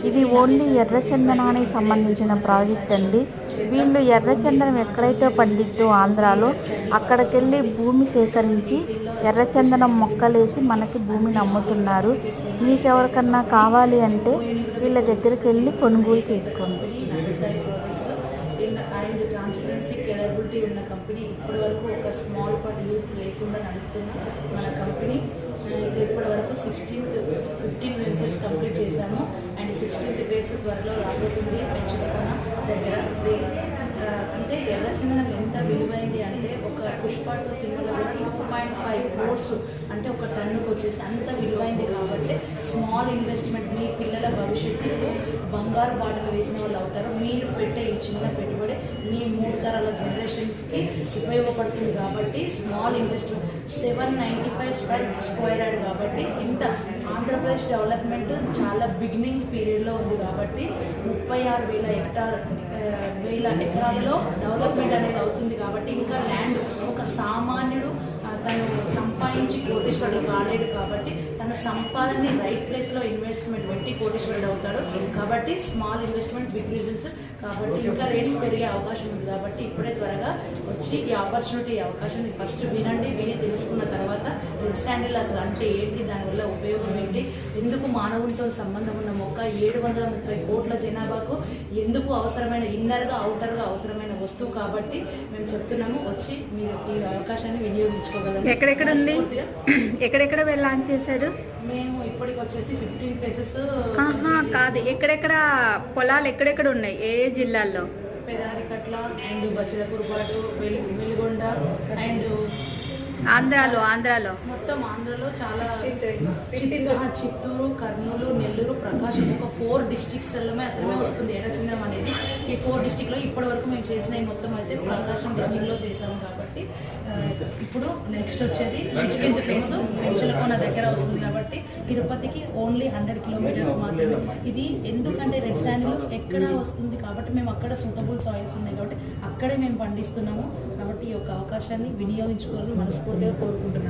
ఇది ఓన్లీ ఎర్రచందనానికి సంబంధించిన ప్రాజెక్ట్ అండి. వీళ్ళు ఎర్రచందనం ఎక్కడైతే పండిద్దో ఆంధ్రాలో అక్కడికెళ్ళి భూమి సేకరించి ఎర్రచందనం మొక్కలేసి మనకి భూమిని అమ్ముతున్నారు. మీకెవరికన్నా కావాలి అంటే వీళ్ళ దగ్గరికి వెళ్ళి కొనుగోలు చేసుకోండి. అండ్ ట్రాన్స్పరెన్సీ క్రెడిబిలిటీ ఉన్న కంపెనీ. ఇప్పటి వరకు ఒక స్మాల్ పార్ట్ యూత్ లేకుండా నడుస్తున్న మన కంపెనీ. ఇప్పటి వరకు 15 వెంచర్స్ కంప్లీట్ చేశాము. అండ్ 16th ఫేజ్ త్వరలో రాబోతుంది పెంచుకున్న దగ్గర. అంటే ఎర్రచందనం ఎంత విలువైంది అంటే ఒక పుష్ప2 సినిమాలో కూడా 2.5 crores అంటే ఒక టన్నుకు వచ్చేసి అంత విలువైంది. కాబట్టి స్మాల్ ఇన్వెస్ట్మెంట్ మీ పిల్లల భవిష్యత్తుకు బంగారు బాటలు వేసిన వాళ్ళు అవుతారు. మీరు పెట్టే ఈ చిన్న పెట్టుబడి మీ 3 తరాల జనరేషన్స్కి ఉపయోగపడుతుంది. కాబట్టి స్మాల్ ఇన్వెస్ట్మెంట్ 795 స్క్వేర్ యార్డ్ కాబట్టి ఇంత ఆంధ్రప్రదేశ్ డెవలప్మెంట్ చాలా బిగినింగ్ పీరియడ్లో ఉంది. కాబట్టి 36,000 ఎకరాలలో డెవలప్మెంట్ అనేది అవుతుంది. కాబట్టి ఇంకా ల్యాండ్ ఒక సామాన్యుడు తను సంపాదించి కోటీశ్వరుడు కాలేడు. కాబట్టి తన సంపాదనని రైట్ ప్లేస్లో ఇన్వెస్ట్మెంట్ పెట్టి కోటీశ్వరుడు అవుతాడు. కాబట్టి స్మాల్ ఇన్వెస్ట్మెంట్ బిగ్ రిజల్ట్స్. కాబట్టి ఇంకా రేట్స్ పెరిగే అవకాశం ఉంది. కాబట్టి ఇప్పుడే త్వరగా వచ్చి ఈ ఆపర్చునిటీ ఈ అవకాశాన్ని ఫస్ట్ వినండి. విని తెలుసుకున్న తర్వాత రెడ్ శాండిల్ అసలు అంటే ఏంటి, దానివల్ల ఉపయోగం ఏంటి, ఎందుకు మానవులతో సంబంధం ఉన్న మొక్క 730 కోట్ల జనాభాకు ఎందుకు అవసరమైన ఇన్నర్గా అవుటర్గా అవసరమైన వస్తువు. కాబట్టి మేము చెప్తున్నాము, వచ్చి మీరు ఈ అవకాశాన్ని వినియోగించుకోగలరు. ఎక్కడెక్కడ ఉంది, ఎక్కడెక్కడ లాంచ్ చేశారు? మేము ఇప్పటికి వచ్చేసి 15 ప్లేసెస్ కాదు, ఎక్కడెక్కడ పొలాలు ఎక్కడెక్కడ ఉన్నాయి, ఏ జిల్లాల్లో? పెదారికట్ల అండ్ బచిలకుర్పాటు, వెలిగొండ అండ్ ఆంధ్రాలో మొత్తం ఆంధ్రాలో చాలా చిత్తూరు, కర్నూలు, నెల్లూరు, ప్రకాశం ఒక 4 డిస్ట్రిక్ట్స్లో మాత్రమే వస్తుంది ఎర్రచందనం అనేది. ఈ 4 డిస్ట్రిక్ట్లో ఇప్పటి వరకు మేము చేసిన ఈ మొత్తం అయితే ప్రకాశం డిస్ట్రిక్ట్లో చేసాము. కాబట్టి ఇప్పుడు నెక్స్ట్ వచ్చేది 16th ఫేజ్ పెంచలకోన దగ్గర వస్తుంది. కాబట్టి తిరుపతికి ఓన్లీ 100 కిలోమీటర్స్ మాత్రమే. ఇది ఎందుకంటే రెడ్ శాండిల్ ఎక్కడ వస్తుంది కాబట్టి మేము అక్కడ సూటబుల్ సాయిల్స్ ఉన్నాయి కాబట్టి అక్కడే మేము పండిస్తున్నాము. కాబట్టి ఈ యొక్క అవకాశాన్ని వినియోగించుకోవాలని మనస్ఫూర్తిగా కోరుకుంటున్నాము.